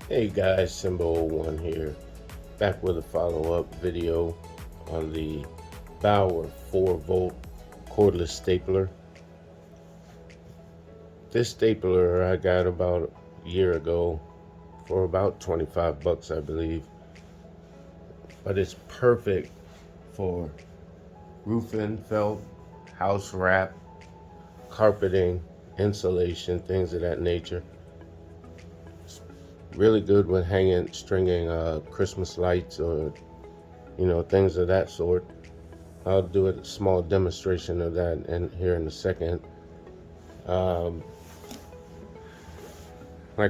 Hey guys, Simba01 here, back with a follow-up video on the Bauer 4-volt cordless stapler. This stapler I got about a year ago for about 25 bucks, I believe. But it's perfect for roofing, felt, house wrap, carpeting, insulation, things of that nature. Really good with stringing Christmas lights or things of that sort. I'll do a small demonstration of that here in a second. Like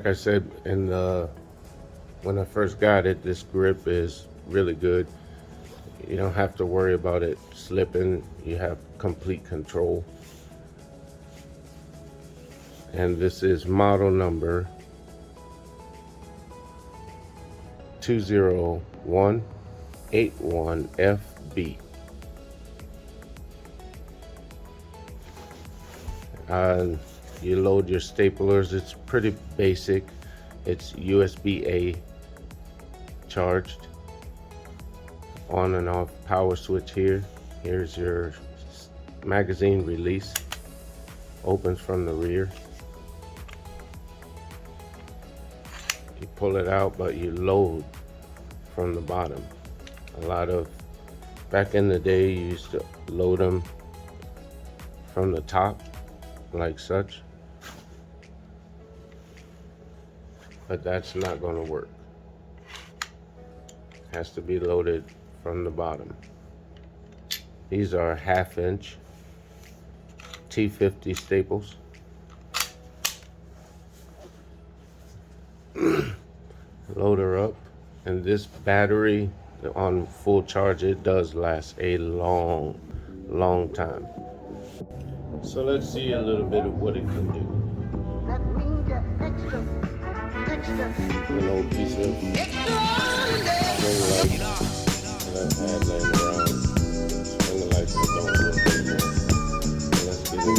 I said, when I first got it, this grip is really good. You don't have to worry about it slipping. You have complete control. And this is model number 20181FB. You load your staplers. It's pretty basic. It's USB-A charged, on and off power switch here. Here's your magazine release, opens from the rear. You pull it out, but you load from the bottom. Back in the day, you used to load them from the top like such, but that's not going to work. It has to be loaded from the bottom. These are 1/2 inch T50 staples. Load her up, and this battery on full charge, it does last a long time. So let's see a little bit of what it can do. That means you're extra. An old piece of string light that I've had laying around. String lights that don't work anymore. So let's get into it.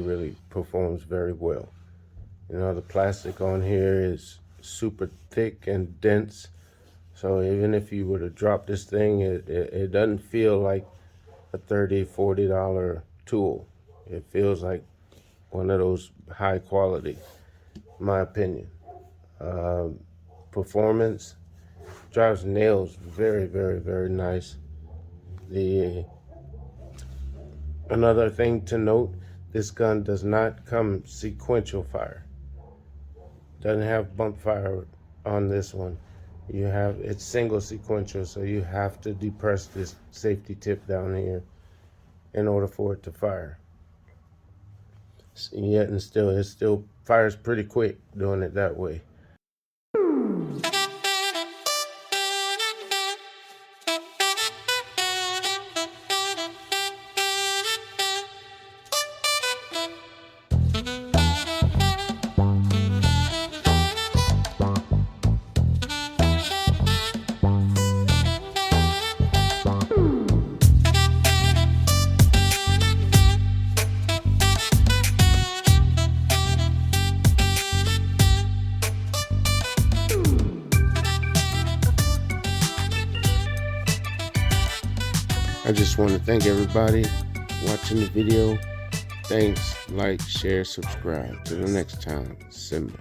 Really performs very well. The plastic on here is super thick and dense, So even if you were to drop this thing, it doesn't feel like a $30, $40 tool. It feels like one of those high quality, in my opinion. Performance, drives nails very, very, very nice. Another thing to note, this gun does not come sequential fire. Doesn't have bump fire on this one. It's single sequential, so you have to depress this safety tip down here in order for it to fire. Yet and still, it still fires pretty quick doing it that way. I just want to thank everybody watching the video. Thanks, like, share, subscribe. Till the next time, Simba.